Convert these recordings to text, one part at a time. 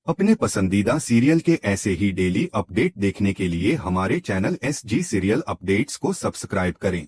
अपने पसंदीदा सीरियल के ऐसे ही डेली अपडेट देखने के लिए हमारे चैनल SG सीरियल अपडेट्स को सब्सक्राइब करें।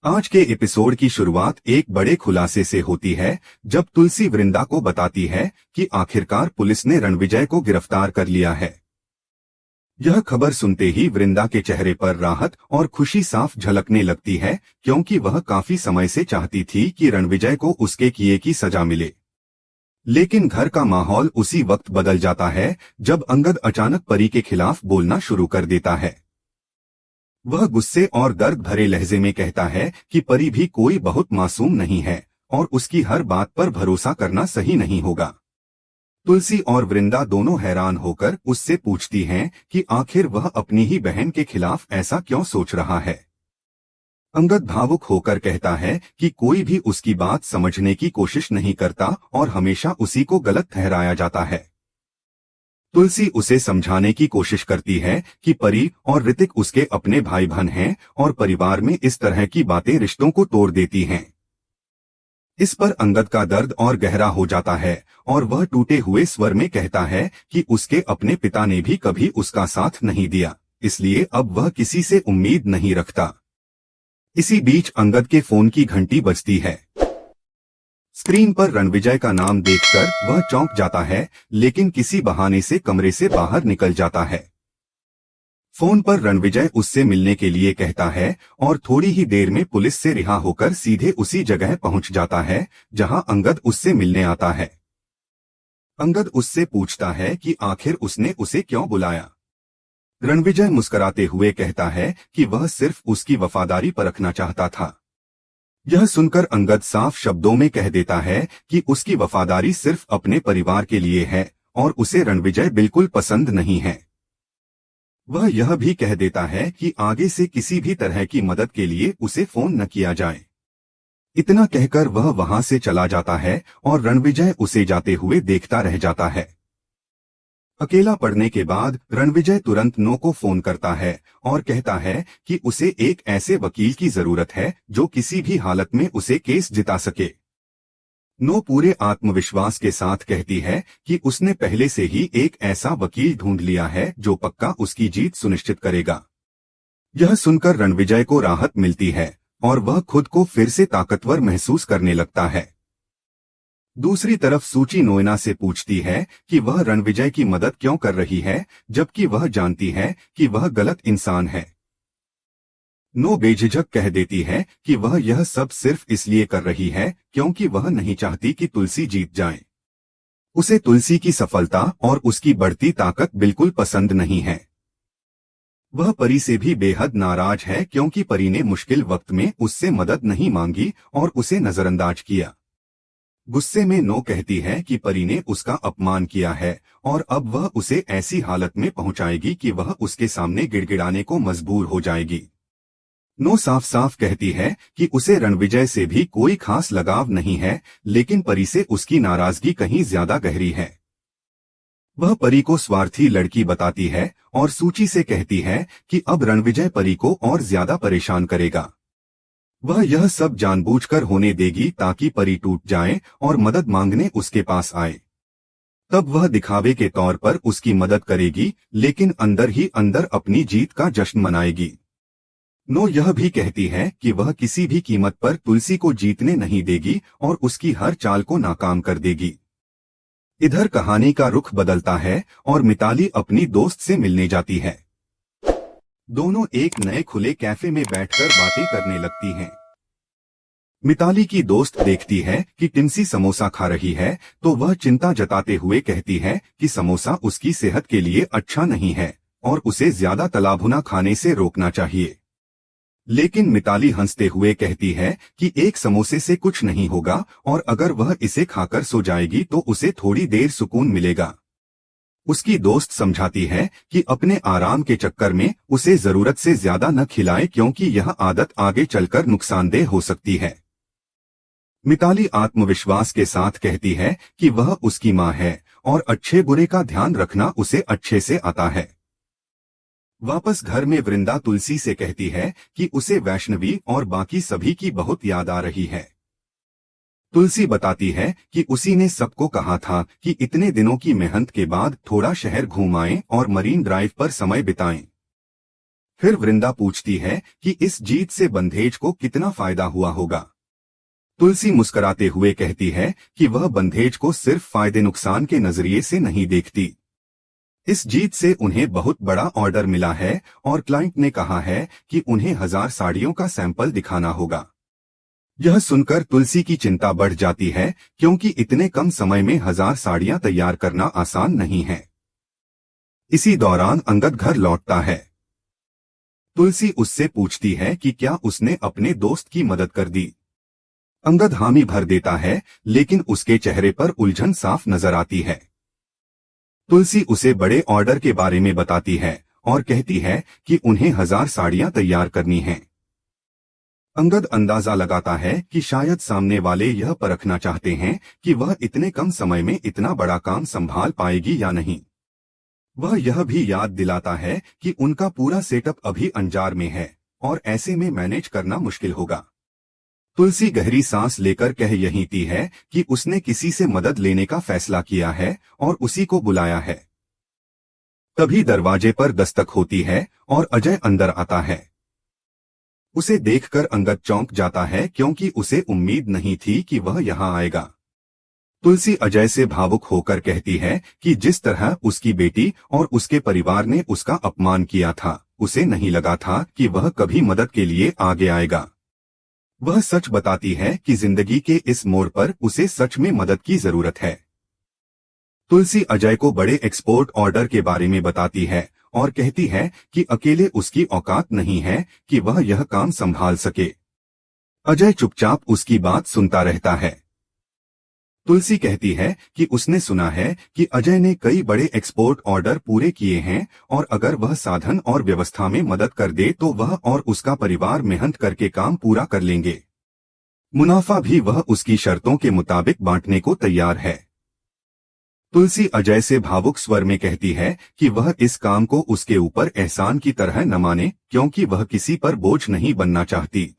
आज के एपिसोड की शुरुआत एक बड़े खुलासे से होती है, जब तुलसी वृंदा को बताती है कि आखिरकार पुलिस ने रणविजय को गिरफ्तार कर लिया है। यह खबर सुनते ही वृंदा के चेहरे पर राहत और खुशी साफ झलकने लगती है, क्योंकि वह काफी समय से चाहती थी कि रणविजय को उसके किए की सजा मिले। लेकिन घर का माहौल उसी वक्त बदल जाता है जब अंगद अचानक परी के खिलाफ बोलना शुरू कर देता है। वह गुस्से और दर्द भरे लहजे में कहता है कि परी भी कोई बहुत मासूम नहीं है और उसकी हर बात पर भरोसा करना सही नहीं होगा। तुलसी और वृंदा दोनों हैरान होकर उससे पूछती हैं कि आखिर वह अपनी ही बहन के खिलाफ ऐसा क्यों सोच रहा है। अंगद भावुक होकर कहता है कि कोई भी उसकी बात समझने की कोशिश नहीं करता और हमेशा उसी को गलत ठहराया जाता है। तुलसी उसे समझाने की कोशिश करती है कि परी और ऋतिक उसके अपने भाई बहन हैं और परिवार में इस तरह की बातें रिश्तों को तोड़ देती हैं। इस पर अंगद का दर्द और गहरा हो जाता है और वह टूटे हुए स्वर में कहता है कि उसके अपने पिता ने भी कभी उसका साथ नहीं दिया, इसलिए अब वह किसी से उम्मीद नहीं रखता। इसी बीच अंगद के फोन की घंटी बजती है। स्क्रीन पर रणविजय का नाम देखकर वह चौंक जाता है, लेकिन किसी बहाने से कमरे से बाहर निकल जाता है। फोन पर रणविजय उससे मिलने के लिए कहता है और थोड़ी ही देर में पुलिस से रिहा होकर सीधे उसी जगह पहुंच जाता है जहां अंगद उससे मिलने आता है। अंगद उससे पूछता है कि आखिर उसने उसे क्यों बुलाया। रणविजय मुस्कुराते हुए कहता है कि वह सिर्फ उसकी वफादारी परखना चाहता था। यह सुनकर अंगद साफ शब्दों में कह देता है कि उसकी वफादारी सिर्फ अपने परिवार के लिए है और उसे रणविजय बिल्कुल पसंद नहीं है। वह यह भी कह देता है कि आगे से किसी भी तरह की मदद के लिए उसे फोन न किया जाए। इतना कहकर वह वहां से चला जाता है और रणविजय उसे जाते हुए देखता रह जाता है। अकेला पड़ने के बाद रणविजय तुरंत नो को फोन करता है और कहता है कि उसे एक ऐसे वकील की जरूरत है जो किसी भी हालत में उसे केस जिता सके। नो पूरे आत्मविश्वास के साथ कहती है कि उसने पहले से ही एक ऐसा वकील ढूंढ लिया है जो पक्का उसकी जीत सुनिश्चित करेगा। यह सुनकर रणविजय को राहत मिलती है और वह खुद को फिर से ताकतवर महसूस करने लगता है। दूसरी तरफ सूची नोएना से पूछती है कि वह रणविजय की मदद क्यों कर रही है, जबकि वह जानती है कि वह गलत इंसान है। नो बेझिझक कह देती है कि वह यह सब सिर्फ इसलिए कर रही है क्योंकि वह नहीं चाहती कि तुलसी जीत जाए। उसे तुलसी की सफलता और उसकी बढ़ती ताकत बिल्कुल पसंद नहीं है। वह परी से भी बेहद नाराज है क्योंकि परी ने मुश्किल वक्त में उससे मदद नहीं मांगी और उसे नजरअंदाज किया। गुस्से में नो कहती है कि परी ने उसका अपमान किया है और अब वह उसे ऐसी हालत में पहुंचाएगी कि वह उसके सामने गिड़गिड़ाने को मजबूर हो जाएगी। नो साफ साफ कहती है कि उसे रणविजय से भी कोई खास लगाव नहीं है, लेकिन परी से उसकी नाराजगी कहीं ज्यादा गहरी है। वह परी को स्वार्थी लड़की बताती है और सूची से कहती है कि अब रणविजय परी को और ज्यादा परेशान करेगा। वह यह सब जानबूझकर होने देगी ताकि परी टूट जाए और मदद मांगने उसके पास आए। तब वह दिखावे के तौर पर उसकी मदद करेगी, लेकिन अंदर ही अंदर अपनी जीत का जश्न मनाएगी। नो यह भी कहती है कि वह किसी भी कीमत पर तुलसी को जीतने नहीं देगी और उसकी हर चाल को नाकाम कर देगी। इधर कहानी का रुख बदलता है और मिताली अपनी दोस्त से मिलने जाती है। दोनों एक नए खुले कैफे में बैठकर बातें करने लगती हैं। मिताली की दोस्त देखती है कि टिम्सी समोसा खा रही है तो वह चिंता जताते हुए कहती है कि समोसा उसकी सेहत के लिए अच्छा नहीं है और उसे ज्यादा तला भुना खाने से रोकना चाहिए। लेकिन मिताली हंसते हुए कहती है कि एक समोसे से कुछ नहीं होगा और अगर वह इसे खाकर सो जाएगी तो उसे थोड़ी देर सुकून मिलेगा। उसकी दोस्त समझाती है कि अपने आराम के चक्कर में उसे जरूरत से ज्यादा न खिलाए क्योंकि यह आदत आगे चलकर नुकसानदेह हो सकती है। मिताली आत्मविश्वास के साथ कहती है कि वह उसकी माँ है और अच्छे बुरे का ध्यान रखना उसे अच्छे से आता है। वापस घर में वृंदा तुलसी से कहती है कि उसे वैष्णवी और बाकी सभी की बहुत याद आ रही है। तुलसी बताती है कि उसी ने सबको कहा था कि इतने दिनों की मेहनत के बाद थोड़ा शहर घूम आएं और मरीन ड्राइव पर समय बिताएं। फिर वृंदा पूछती है कि इस जीत से बंधेज को कितना फायदा हुआ होगा। तुलसी मुस्कुराते हुए कहती है कि वह बंधेज को सिर्फ फायदे नुकसान के नजरिए से नहीं देखती। इस जीत से उन्हें बहुत बड़ा ऑर्डर मिला है और क्लाइंट ने कहा है कि उन्हें 1000 साड़ियों का सैंपल दिखाना होगा। यह सुनकर तुलसी की चिंता बढ़ जाती है, क्योंकि इतने कम समय में 1000 साड़ियां तैयार करना आसान नहीं है। इसी दौरान अंगद घर लौटता है। तुलसी उससे पूछती है कि क्या उसने अपने दोस्त की मदद कर दी। अंगद हामी भर देता है, लेकिन उसके चेहरे पर उलझन साफ नजर आती है। तुलसी उसे बड़े ऑर्डर के बारे में बताती है और कहती है कि उन्हें 1000 साड़ियां तैयार करनी हैं। अंगद अंदाजा लगाता है कि शायद सामने वाले यह परखना चाहते हैं कि वह इतने कम समय में इतना बड़ा काम संभाल पाएगी या नहीं। वह यह भी याद दिलाता है कि उनका पूरा सेटअप अभी अंजार में है और ऐसे में मैनेज करना मुश्किल होगा। तुलसी गहरी सांस लेकर कह यही थी है कि उसने किसी से मदद लेने का फैसला किया है और उसी को बुलाया है। तभी दरवाजे पर दस्तक होती है और अजय अंदर आता है। उसे देखकर अंगद चौंक जाता है, क्योंकि उसे उम्मीद नहीं थी कि वह यहाँ आएगा। तुलसी अजय से भावुक होकर कहती है कि जिस तरह उसकी बेटी और उसके परिवार ने उसका अपमान किया था, उसे नहीं लगा था कि वह कभी मदद के लिए आगे आएगा। वह सच बताती है कि जिंदगी के इस मोड़ पर उसे सच में मदद की जरूरत है। तुलसी अजय को बड़े एक्सपोर्ट ऑर्डर के बारे में बताती है और कहती है कि अकेले उसकी औकात नहीं है कि वह यह काम संभाल सके। अजय चुपचाप उसकी बात सुनता रहता है। तुलसी कहती है कि उसने सुना है कि अजय ने कई बड़े एक्सपोर्ट ऑर्डर पूरे किए हैं और अगर वह साधन और व्यवस्था में मदद कर दे तो वह और उसका परिवार मेहनत करके काम पूरा कर लेंगे। मुनाफा भी वह उसकी शर्तों के मुताबिक बांटने को तैयार है। तुलसी अजय से भावुक स्वर में कहती है कि वह इस काम को उसके ऊपर एहसान की तरह न माने, क्योंकि वह किसी पर बोझ नहीं बनना चाहती।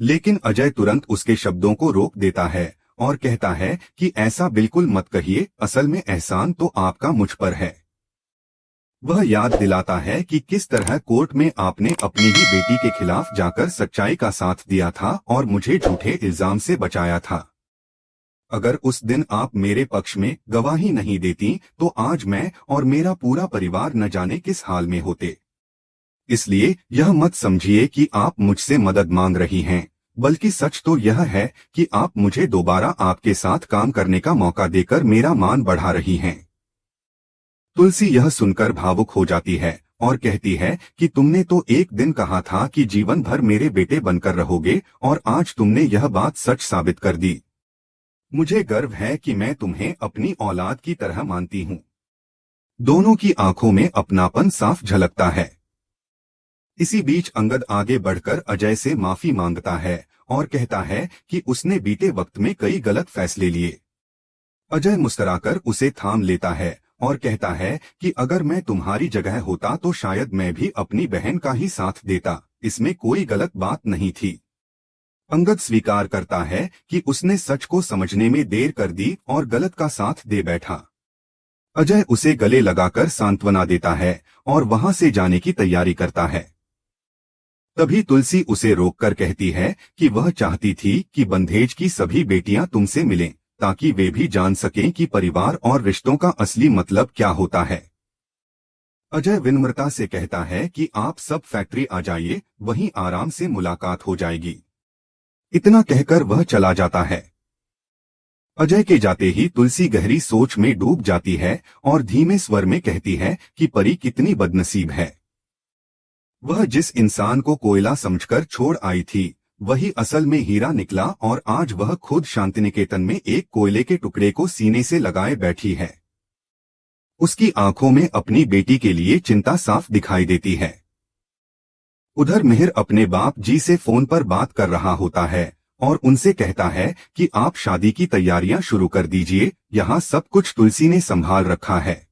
लेकिन अजय तुरंत उसके शब्दों को रोक देता है और कहता है कि ऐसा बिल्कुल मत कहिए, असल में एहसान तो आपका मुझ पर है। वह याद दिलाता है कि किस तरह कोर्ट में आपने अपनी ही बेटी के खिलाफ जाकर सच्चाई का साथ दिया था और मुझे झूठे इल्जाम से बचाया था। अगर उस दिन आप मेरे पक्ष में गवाही नहीं देती तो आज मैं और मेरा पूरा परिवार न जाने किस हाल में होते। इसलिए यह मत समझिए कि आप मुझसे मदद मांग रही हैं, बल्कि सच तो यह है कि आप मुझे दोबारा आपके साथ काम करने का मौका देकर मेरा मान बढ़ा रही हैं। तुलसी यह सुनकर भावुक हो जाती है और कहती है कि तुमने तो एक दिन कहा था कि जीवन भर मेरे बेटे बनकर रहोगे और आज तुमने यह बात सच साबित कर दी। मुझे गर्व है कि मैं तुम्हें अपनी औलाद की तरह मानती हूँ। दोनों की आंखों में अपनापन साफ झलकता है। इसी बीच अंगद आगे बढ़कर अजय से माफी मांगता है और कहता है कि उसने बीते वक्त में कई गलत फैसले लिए। अजय मुस्कुराकर उसे थाम लेता है और कहता है कि अगर मैं तुम्हारी जगह होता तो शायद मैं भी अपनी बहन का ही साथ देता, इसमें कोई गलत बात नहीं थी। अंगद स्वीकार करता है कि उसने सच को समझने में देर कर दी और गलत का साथ दे बैठा। अजय उसे गले लगाकर सांत्वना देता है और वहां से जाने की तैयारी करता है। तभी तुलसी उसे रोककर कहती है कि वह चाहती थी कि बंधेज की सभी बेटियां तुमसे मिलें, ताकि वे भी जान सकें कि परिवार और रिश्तों का असली मतलब क्या होता है। अजय विनम्रता से कहता है कि आप सब फैक्ट्री आ जाइए, वहीं आराम से मुलाकात हो जाएगी। इतना कहकर वह चला जाता है। अजय के जाते ही तुलसी गहरी सोच में डूब जाती है और धीमे स्वर में कहती है कि परी कितनी बदनसीब है। वह जिस इंसान को कोयला समझकर छोड़ आई थी, वही असल में हीरा निकला और आज वह खुद शांतिनिकेतन में एक कोयले के टुकड़े को सीने से लगाए बैठी है। उसकी आंखों में अपनी बेटी के लिए चिंता साफ दिखाई देती है। उधर मिहिर अपने बाप जी से फोन पर बात कर रहा होता है और उनसे कहता है कि आप शादी की तैयारियां शुरू कर दीजिए, यहाँ सब कुछ तुलसी ने संभाल रखा है।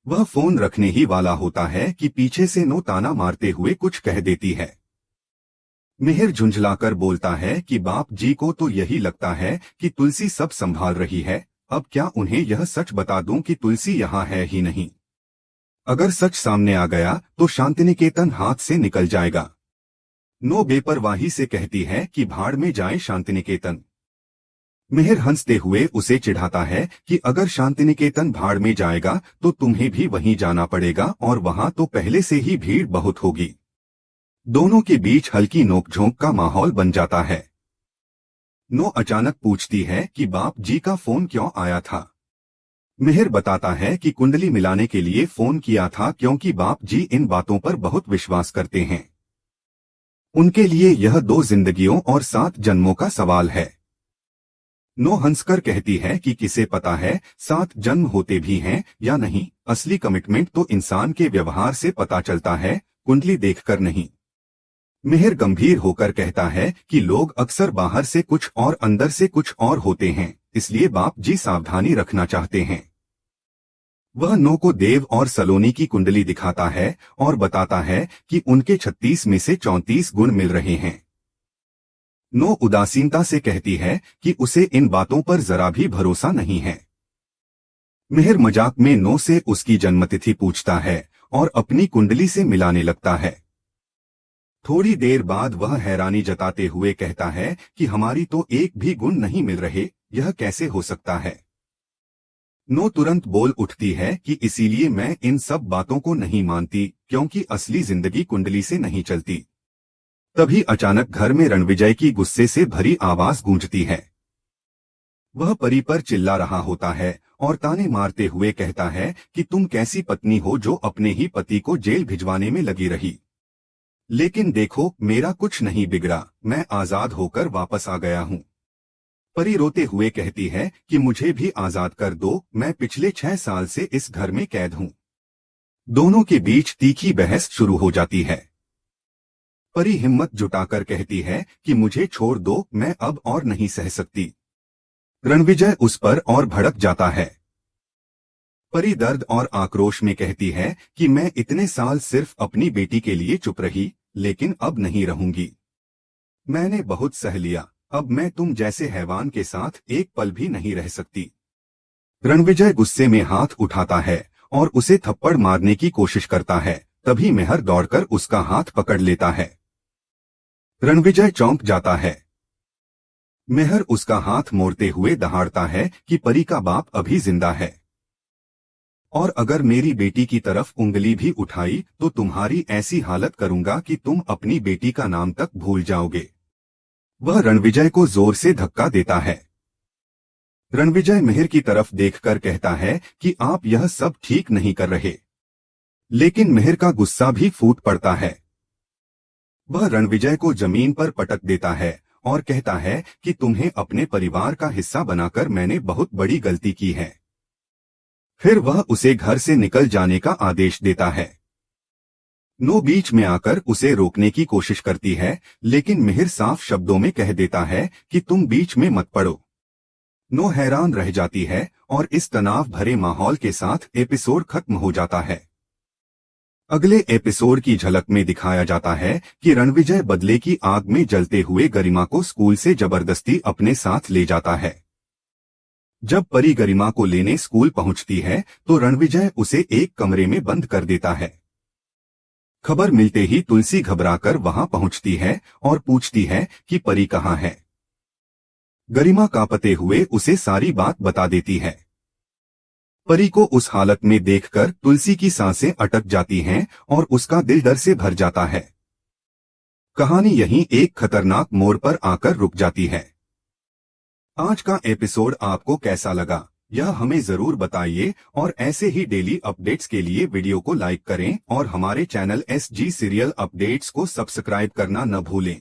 वह फोन रखने ही वाला होता है कि पीछे से नो ताना मारते हुए कुछ कह देती है। मिहिर झुंझलाकर बोलता है कि बाप जी को तो यही लगता है कि तुलसी सब संभाल रही है। अब क्या उन्हें यह सच बता दूं कि तुलसी यहाँ है ही नहीं? अगर सच सामने आ गया तो शांतिनिकेतन हाथ से निकल जाएगा। नो बेपरवाही से कहती है कि भाड़ में जाए शांतिनिकेतन। मिहिर हंसते हुए उसे चिढ़ाता है कि अगर शांतिनिकेतन भाड़ में जाएगा तो तुम्हें भी वहीं जाना पड़ेगा और वहां तो पहले से ही भीड़ बहुत होगी। दोनों के बीच हल्की नोकझोंक का माहौल बन जाता है। नो अचानक पूछती है कि बाप जी का फोन क्यों आया था। मिहिर बताता है कि कुंडली मिलाने के लिए फोन किया था क्योंकि बाप जी इन बातों पर बहुत विश्वास करते हैं। उनके लिए यह 2 जिंदगियों और 7 जन्मों का सवाल है। नो हंसकर कहती है कि किसे पता है 7 जन्म होते भी हैं या नहीं। असली कमिटमेंट तो इंसान के व्यवहार से पता चलता है, कुंडली देखकर नहीं। मिहिर गंभीर होकर कहता है कि लोग अक्सर बाहर से कुछ और अंदर से कुछ और होते हैं, इसलिए बाप जी सावधानी रखना चाहते हैं। वह नो को देव और सलोनी की कुंडली दिखाता है और बताता है कि उनके 36 में से 34 गुण मिल रहे हैं। नो उदासीनता से कहती है कि उसे इन बातों पर जरा भी भरोसा नहीं है। मिहिर मजाक में नो से उसकी जन्मतिथि पूछता है और अपनी कुंडली से मिलाने लगता है। थोड़ी देर बाद वह हैरानी जताते हुए कहता है कि हमारी तो एक भी गुण नहीं मिल रहे, यह कैसे हो सकता है? नो तुरंत बोल उठती है कि इसीलिए मैं इन सब बातों को नहीं मानती, क्योंकि असली जिंदगी कुंडली से नहीं चलती। तभी अचानक घर में रणविजय की गुस्से से भरी आवाज गूंजती है। वह परी पर चिल्ला रहा होता है और ताने मारते हुए कहता है कि तुम कैसी पत्नी हो जो अपने ही पति को जेल भिजवाने में लगी रही। लेकिन देखो, मेरा कुछ नहीं बिगड़ा, मैं आजाद होकर वापस आ गया हूँ। परी रोते हुए कहती है कि मुझे भी आजाद कर दो, मैं पिछले 6 साल से इस घर में कैद हूँ। दोनों के बीच तीखी बहस शुरू हो जाती है। परी हिम्मत जुटाकर कहती है कि मुझे छोड़ दो, मैं अब और नहीं सह सकती। रणविजय उस पर और भड़क जाता है। परी दर्द और आक्रोश में कहती है कि मैं इतने साल सिर्फ अपनी बेटी के लिए चुप रही, लेकिन अब नहीं रहूंगी। मैंने बहुत सह लिया, अब मैं तुम जैसे हैवान के साथ एक पल भी नहीं रह सकती। रणविजय गुस्से में हाथ उठाता है और उसे थप्पड़ मारने की कोशिश करता है, तभी मिहिर दौड़कर उसका हाथ पकड़ लेता है। रणविजय चौंक जाता है। मिहिर उसका हाथ मोड़ते हुए दहाड़ता है कि परी का बाप अभी जिंदा है, और अगर मेरी बेटी की तरफ उंगली भी उठाई तो तुम्हारी ऐसी हालत करूंगा कि तुम अपनी बेटी का नाम तक भूल जाओगे। वह रणविजय को जोर से धक्का देता है। रणविजय मिहिर की तरफ देखकर कहता है कि आप यह सब ठीक नहीं कर रहे, लेकिन मिहिर का गुस्सा भी फूट पड़ता है। वह रणविजय को जमीन पर पटक देता है और कहता है कि तुम्हें अपने परिवार का हिस्सा बनाकर मैंने बहुत बड़ी गलती की है। फिर वह उसे घर से निकल जाने का आदेश देता है। नो बीच में आकर उसे रोकने की कोशिश करती है, लेकिन मिहिर साफ शब्दों में कह देता है कि तुम बीच में मत पड़ो। नो हैरान रह जाती है और इस तनाव भरे माहौल के साथ एपिसोड खत्म हो जाता है। अगले एपिसोड की झलक में दिखाया जाता है कि रणविजय बदले की आग में जलते हुए गरिमा को स्कूल से जबरदस्ती अपने साथ ले जाता है। जब परी गरिमा को लेने स्कूल पहुंचती है तो रणविजय उसे एक कमरे में बंद कर देता है। खबर मिलते ही तुलसी घबराकर वहां पहुंचती है और पूछती है कि परी कहाँ है। गरिमा कांपते हुए उसे सारी बात बता देती है। परी को उस हालत में देखकर तुलसी की सांसें अटक जाती हैं और उसका दिल डर से भर जाता है। कहानी यहीं एक खतरनाक मोड़ पर आकर रुक जाती है। आज का एपिसोड आपको कैसा लगा, यह हमें जरूर बताइए और ऐसे ही डेली अपडेट्स के लिए वीडियो को लाइक करें और हमारे चैनल SG सीरियल अपडेट्स को सब्सक्राइब करना न भूलें।